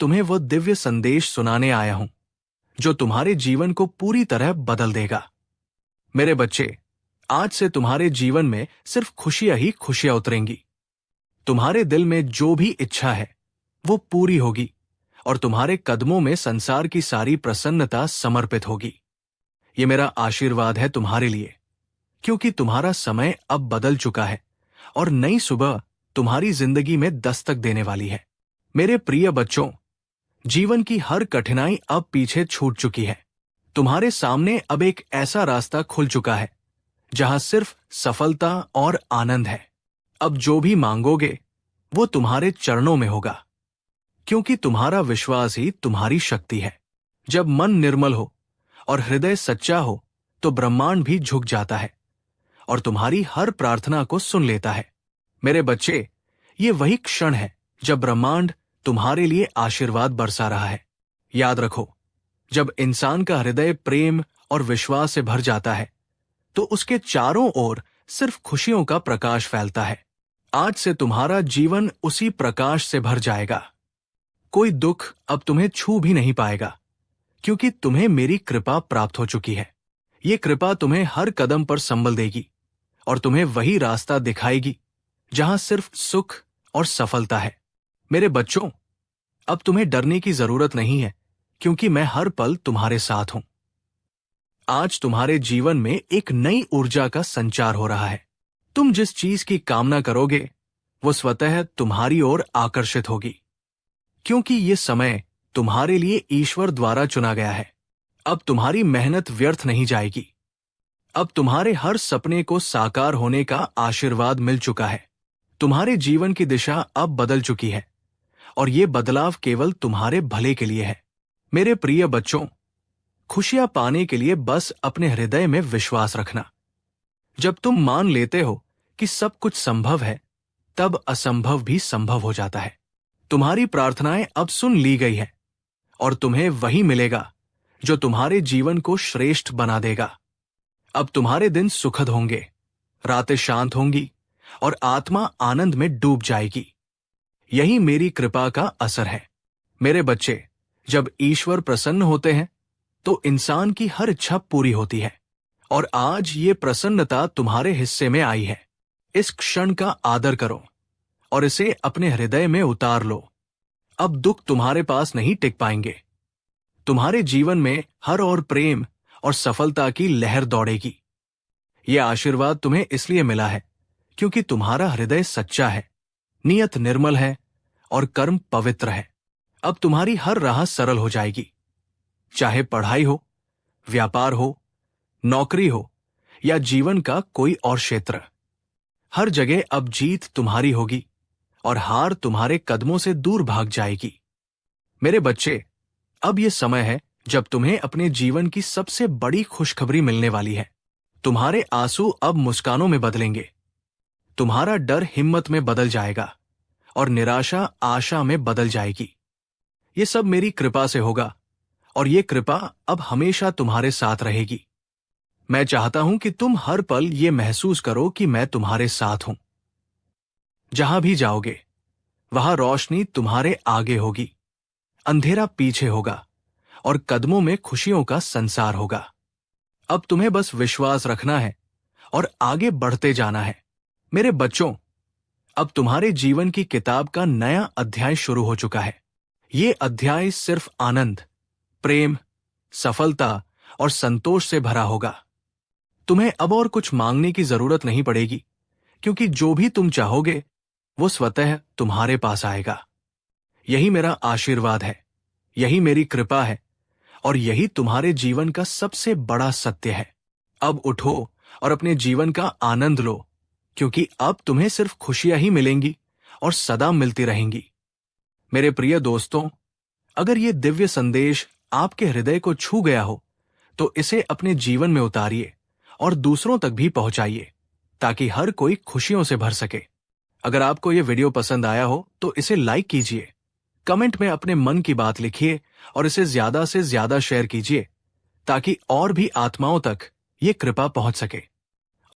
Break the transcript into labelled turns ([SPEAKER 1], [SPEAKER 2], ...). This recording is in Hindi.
[SPEAKER 1] तुम्हें वो दिव्य संदेश सुनाने आया हूं जो तुम्हारे जीवन को पूरी तरह बदल देगा। मेरे बच्चे, आज से तुम्हारे जीवन में सिर्फ खुशियां ही खुशियां उतरेंगी। तुम्हारे दिल में जो भी इच्छा है वो पूरी होगी और तुम्हारे कदमों में संसार की सारी प्रसन्नता समर्पित होगी। ये मेरा आशीर्वाद है तुम्हारे लिए, क्योंकि तुम्हारा समय अब बदल चुका है और नई सुबह तुम्हारी जिंदगी में दस्तक देने वाली है। मेरे प्रिय बच्चों, जीवन की हर कठिनाई अब पीछे छूट चुकी है। तुम्हारे सामने अब एक ऐसा रास्ता खुल चुका है जहां सिर्फ सफलता और आनंद है। अब जो भी मांगोगे वो तुम्हारे चरणों में होगा, क्योंकि तुम्हारा विश्वास ही तुम्हारी शक्ति है। जब मन निर्मल हो और हृदय सच्चा हो तो ब्रह्मांड भी झुक जाता है और तुम्हारी हर प्रार्थना को सुन लेता है। मेरे बच्चे, ये वही क्षण है जब ब्रह्मांड तुम्हारे लिए आशीर्वाद बरसा रहा है। याद रखो, जब इंसान का हृदय प्रेम और विश्वास से भर जाता है तो उसके चारों ओर सिर्फ खुशियों का प्रकाश फैलता है। आज से तुम्हारा जीवन उसी प्रकाश से भर जाएगा। कोई दुख अब तुम्हें छू भी नहीं पाएगा, क्योंकि तुम्हें मेरी कृपा प्राप्त हो चुकी है। ये कृपा तुम्हें हर कदम पर संबल देगी और तुम्हें वही रास्ता दिखाएगी जहां सिर्फ सुख और सफलता है। मेरे बच्चों, अब तुम्हें डरने की जरूरत नहीं है, क्योंकि मैं हर पल तुम्हारे साथ हूं। आज तुम्हारे जीवन में एक नई ऊर्जा का संचार हो रहा है। तुम जिस चीज की कामना करोगे वो स्वतः तुम्हारी ओर आकर्षित होगी, क्योंकि ये समय तुम्हारे लिए ईश्वर द्वारा चुना गया है। अब तुम्हारी मेहनत व्यर्थ नहीं जाएगी। अब तुम्हारे हर सपने को साकार होने का आशीर्वाद मिल चुका है। तुम्हारे जीवन की दिशा अब बदल चुकी है और ये बदलाव केवल तुम्हारे भले के लिए है। मेरे प्रिय बच्चों, खुशियां पाने के लिए बस अपने हृदय में विश्वास रखना। जब तुम मान लेते हो कि सब कुछ संभव है, तब असंभव भी संभव हो जाता है। तुम्हारी प्रार्थनाएं अब सुन ली गई है और तुम्हें वही मिलेगा जो तुम्हारे जीवन को श्रेष्ठ बना देगा। अब तुम्हारे दिन सुखद होंगे, रातें शांत होंगी और आत्मा आनंद में डूब जाएगी। यही मेरी कृपा का असर है। मेरे बच्चे, जब ईश्वर प्रसन्न होते हैं तो इंसान की हर इच्छा पूरी होती है और आज ये प्रसन्नता तुम्हारे हिस्से में आई है। इस क्षण का आदर करो और इसे अपने हृदय में उतार लो। अब दुख तुम्हारे पास नहीं टिक पाएंगे। तुम्हारे जीवन में हर और प्रेम और सफलता की लहर दौड़ेगी। यह आशीर्वाद तुम्हें इसलिए मिला है क्योंकि तुम्हारा हृदय सच्चा है, नियत निर्मल है और कर्म पवित्र है। अब तुम्हारी हर राह सरल हो जाएगी, चाहे पढ़ाई हो, व्यापार हो, नौकरी हो या जीवन का कोई और क्षेत्र। हर जगह अब जीत तुम्हारी होगी और हार तुम्हारे कदमों से दूर भाग जाएगी। मेरे बच्चे, अब यह समय है जब तुम्हें अपने जीवन की सबसे बड़ी खुशखबरी मिलने वाली है। तुम्हारे आंसू अब मुस्कानों में बदलेंगे, तुम्हारा डर हिम्मत में बदल जाएगा और निराशा आशा में बदल जाएगी। ये सब मेरी कृपा से होगा और ये कृपा अब हमेशा तुम्हारे साथ रहेगी। मैं चाहता हूं कि तुम हर पल ये महसूस करो कि मैं तुम्हारे साथ हूं। जहां भी जाओगे वहां रोशनी तुम्हारे आगे होगी, अंधेरा पीछे होगा और कदमों में खुशियों का संसार होगा। अब तुम्हें बस विश्वास रखना है और आगे बढ़ते जाना है। मेरे बच्चों, अब तुम्हारे जीवन की किताब का नया अध्याय शुरू हो चुका है। ये अध्याय सिर्फ आनंद, प्रेम, सफलता और संतोष से भरा होगा। तुम्हें अब और कुछ मांगने की जरूरत नहीं पड़ेगी, क्योंकि जो भी तुम चाहोगे वो स्वतः तुम्हारे पास आएगा। यही मेरा आशीर्वाद है, यही मेरी कृपा है और यही तुम्हारे जीवन का सबसे बड़ा सत्य है। अब उठो और अपने जीवन का आनंद लो, क्योंकि अब तुम्हें सिर्फ खुशियां ही मिलेंगी और सदा मिलती रहेंगी। मेरे प्रिय दोस्तों, अगर ये दिव्य संदेश आपके हृदय को छू गया हो तो इसे अपने जीवन में उतारिए और दूसरों तक भी पहुंचाइए, ताकि हर कोई खुशियों से भर सके। अगर आपको ये वीडियो पसंद आया हो तो इसे लाइक कीजिए, कमेंट में अपने मन की बात लिखिए और इसे ज्यादा से ज्यादा शेयर कीजिए, ताकि और भी आत्माओं तक ये कृपा पहुंच सके।